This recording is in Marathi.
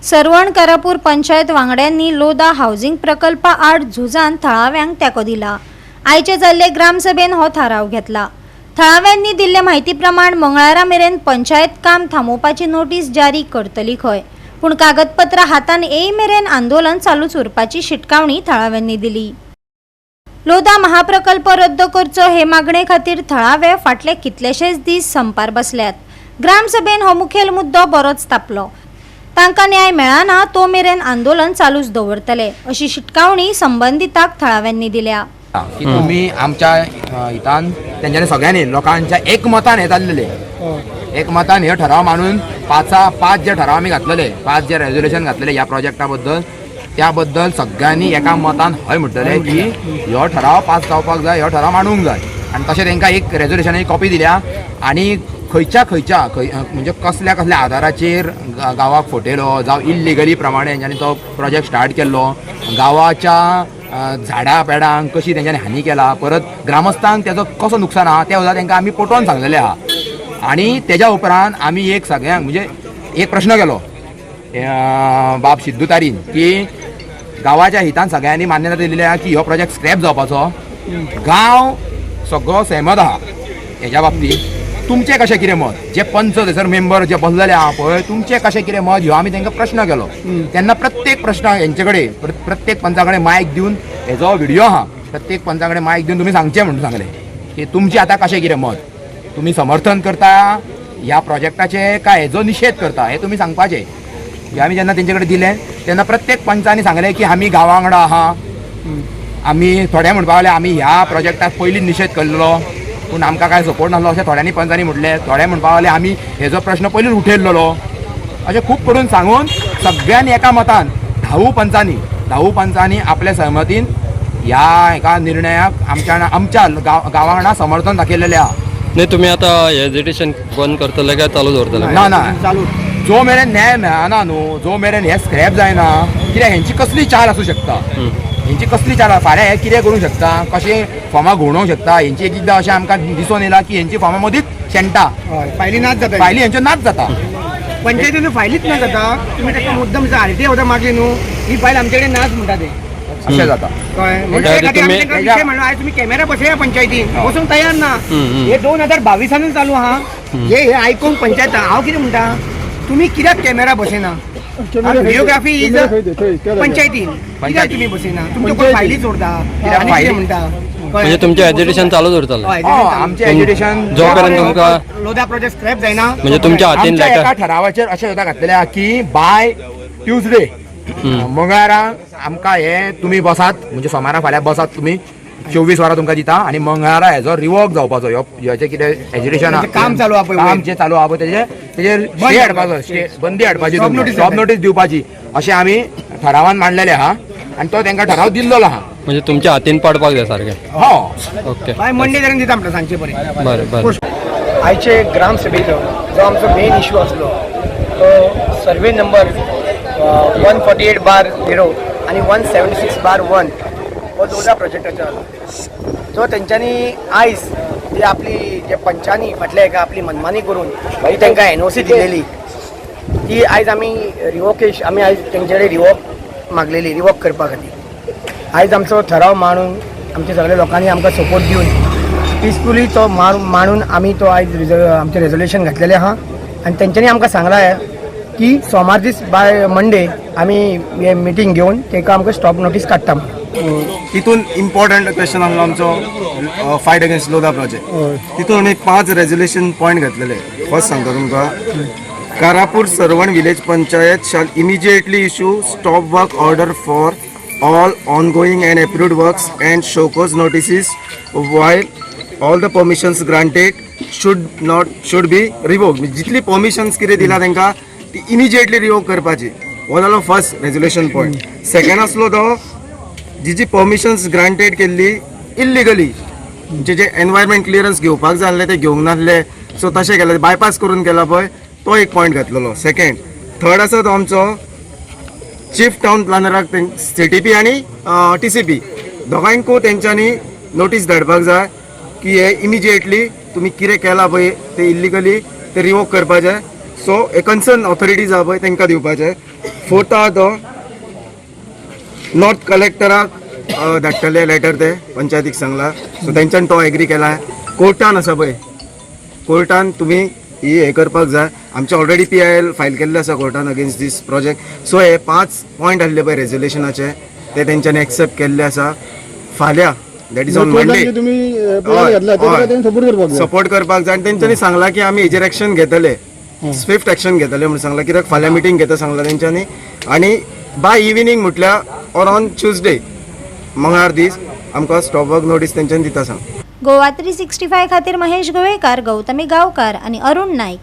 सरवण कारापूर पंचायत वांगड्यांनी लोदा हाऊसिंग प्रकल्पा आड झुजान थळाव्यांक तेको दिला। आयचे जाल्ले ग्रामसभेन हो थाराव घेतला। थळाव्यांनी दिल्ले म्हायती प्रमाण मंगळारा मेरेन पंचायत काम थांबोवपाची नोटीस जारी करतली खंय, पूण कागदपत्र हातान येय मेरेन आंदोलन चालूच उरपाची शिटकावणी थळाव्यांनी दिली। लोदा महाप्रकल्प रद्द करचो हे मागणे खातीर थळावे फाटले कितलेशेच दीस संपार बसल्यात। ग्रामसभेन हो मुखेल मुद्दो बरोच तापलो। तांकां न्याय मेळना तो मेरेन आंदोलन चालूच दवरतले अशी शिटकावणी संबंधिताक थळाव्यांनी दिल्या। की तुम्ही आमच्या हितान त्यांच्यानी सगळ्यांनी लोकांच्या एकमतान हे जाल्लेले एकमतान हे ठराव मानून पाच जे ठराव आमी घातलेले 5 जे रेझोल्युशन घातलेले ह्या प्रोजेक्टा बद्दल त्या बद्दल सगळ्यांनी एका मतान हय म्हणटले की ह्यो ठराव पास जावपाक जाय, ह्यो ठराव मांडूंक जाय। आनी तशें तांकां एक रेझोल्युशनाची कॉपी दिल्या आणि खंयच्या म्हणजे कसल्या आधाराचेर गांवाक फटयलो जावं इल्लिगली प्रमाणे तेंच्यांनी तो प्रोजेक्ट स्टार्ट केल्लो, गांवाच्या झाडां पेडांक कशी तेंच्यांनी हानी केला, परत ग्रामस्थांक तेजो कसो नुकसान आहा तें सुद्दां तांकां आमी पटोवन सांगलेलें आहा। आनी तेज्या उपरांत आमी एक सगळ्यांक म्हणजे एक प्रश्न केलो बाब सिद्धुतारीन की गांवाच्या हितान सगळ्यांनी मान्यता दिलेली आहा की हो प्रोजेक्ट स्क्रॅप जावपाचो, गांव सगळो सहमत आहा हेज्या बाबतींत। तुमचें कशें कितें मत, जे पंच थंयसर मेंबर जे बसलेले आहा पळय तुमचें कशें कितें मत ह्यो आमी तांकां प्रश्न केलो। तेन्ना प्रत्येक प्रश्न हेंचे कडेन प्रत्येक पंचा कडेन मायक दिवन हेजो व्हिडिओ आहा, प्रत्येक पंचा कडेन मायक दिवन तुमी सांगचें म्हणून सांगलें की तुमचें आतां कशें कितें मत, तुमी समर्थन करता ह्या प्रोजेक्टाचें काय हेजो निशेध करता हें तुमी सांगपाचें। हे आमी जेन्ना तेंचे कडेन दिलें तेन्ना प्रत्येक पंचांनी सांगलें की आमी गांवा वांगडा आहा, आमी थोडे म्हणपा लागले आमी ह्या प्रोजेक्टाक पयलींच निशेध केल्लो पूण आमकां काय सपोर्ट नासलो अशें थोड्यांनी पंचांनी म्हटलें। थोडे म्हणपा लागले आमी हेजो प्रश्न पयलींच उठयल्लो अशें खूब करून सांगून सगळ्यांनी एका मतान 10 पंचांनी आपल्या सहमतीन ह्या एका निर्णयाक आमच्या गांवा वांगडा समर्थन दाखयलेलें आहा। नाही तुम्ही आता हेजिटेशन बंद करतले काय चालू दवरतले? ना चालू जो मेरेन न्याय मेळना न्हू, जो मेरेन हे स्क्रॅप जायना, कित्याक हेंची कसली चाल आसूं शकता, हेंची कसली चाल फाल्यां हे कितें करूंक शकता, कशें फॉर्मां घुंवडोवंक शकता। हेंची एकदां अशें आमकां दिसून येयला की हेंची फॉर्मां मदींच शेणटा, फायली नाच जाता, फायली हेंच्यो नाच जाता, पंचायतीन फायलीच ना जाता। तुम्ही ताका मुद्दम आरटीआय वता मागली न्हू, ही फायल आमचे कडेन नाच म्हणटा ते अशें जाता। विषय म्हणलो आयज तुम्ही कॅमेरा बसया पंचायतीन बसूंक तयार ना। हे 2022 चालू आहा, हे आयकूंक पंचायत हांव कितें म्हणटा तुम्ही कित्याक कॅमेरा बसयना, व्हिडिओग्राफी इज पंचायतीन कित्याक तुम्ही बसयना, तुमचे कोण फायली सोडता आनी कितें म्हणटा म्हणजे तुमचे एज्युकेशन चालू दवरतले? आमचें एज्युकेशन जो पर्यंत तुमकां लोदा प्रोजेक्ट स्क्रॅप जायना म्हणजे तुमच्या हातीन एका ठरावाचेर अशें सुद्दां घातलेलें आहा की बाय ट्युजडे मंगळारा आमकां हे तुमी बसात, म्हणजे सोमारा फाल्यां बसात तुमी 24 वरां तुमकां दिता आनी मंगळारा हेजो रिवोक जावपाचो हेचें कितें एज्युकेशन काम चालू आहा पळय काम जे चालू आहा पळय तेजेर स्टे हाडपाचो, बंदी हाडपाची, स्टॉप नोटीस दिवपाची अशें आमी ठरावान मांडलेलें आहा आनी तो तांकां ठराव दिल्लो आहा। म्हणजे तुमच्या हातीन पडपाक जाय सारकें? हो ओके बाय मंडे पर्यंत दिता आमकां सांजचे पर्यंत। बरें आयचे ग्रामसभेचो जो आमचो मेन इश्यू आसलो तो सर्वे नंबर 148/0 आणि 176/1 हो लोदा प्रोजेक्टाचो आसलो, जो तेंच्यांनी आयज ती आपली जे पंचांनी फाटल्या एका आपली मनमानी करून ही तांकां NOC दिलेली ती आयज आमी आमी आयज तेंचे कडेन रिवोक मागलेली, रिवोक करपा खातीर। आयज आमचो ठराव मांडून आमच्या सगळ्या लोकांनी आमकां सपोर्ट दिवन पिसफुली तो मांडून आमी तो आयज आमचें रेजोल्युशन घातलेलें आहा आनी तेंच्यांनी आमकां सांगलां की सोमार दीस बाय मंडे आमी हे मिटींग घेवन ताका आमकां स्टॉप नोटीस काडटा। तितून इम्पॉर्टंट क्वेश्चन आसलो आमचो फायट अगेन्स्ट लोदा प्रोजेक्ट। तितून आमी 5 रेजोल्युशन पॉयंट घातलेले। फर्स्ट सांगता तुमकां, कारापूर सरवण विलेज पंचायत शाल immediately issue stop work order for all ongoing and approved works and show cause notices while all the permissions granted should be revoked। जितली परमिशन्स कितें दिला तांकां ती इमिजिएटली रिवोक करपाची, हो जालो फर्स्ट रेजोल्युशन पॉयंट। सेकंड आसलो तो जी परमिशन्स ग्रांटेड केल्ली इल्लिगली, जे एनवायरमेंट क्लियरन्स घेवपाक जाय आसले ते घेवंक नासले, सो तशें केलें बायपास करून केला पळय तो एक पॉयंट घातलेलो सेकंड। थर्ड आसा तो आमचो चीफ टाउन प्लॅनराक CTP आणि TCP दोगांयकूय तेंच्यांनी नोटीस धाडपाक जाय की हे इमिजिएटली तुमी कितें केला पळय ते इल्लिगली ते रिवोक करपाचें। सो हे कन्सर्न ऑथॉरिटीज आहा पळय तांकां दिवपाचें। फोर्थ आहा तो नॉर्थ कलेक्टराक धाडटले लेटर ते पंचायतीक सांगला सो तेंच्यान तो एग्री केला. कोर्टान आसा पळय, कोर्टान तुमी ही हे करपाक जाय. आमचे ऑलरेडी PIL फायल केल्ले आसा कोर्टान अगेन्स्ट दीस प्रोजेक्ट. सो हे 5 पॉयंट आसले पळय रेजोल्युशनाचे ते तेंच्यांनी एक्सेप्ट केल्ले आसा. फाल्यां that is on Monday support करपाक जाय. आनी तेंच्यांनी सांगला की आमी हेजेर एक्शन घेतले, स्विफ्ट एक्शन घेतले म्हणून सांगला. कित्याक फाल्यां मिटींग घेता सांगला तेंच्यांनी. आनी बाय इव्हिनिंग म्हटल्यार ऑर ऑन ट्युजडे मंगळार दीस आमकां स्टॉप वर्क नोटीस तेंच्यांनी दिता सांग. गोवा 365 खातीर महेश गोवेकार, गौतमी गांवकार आणि अरुण नाईक.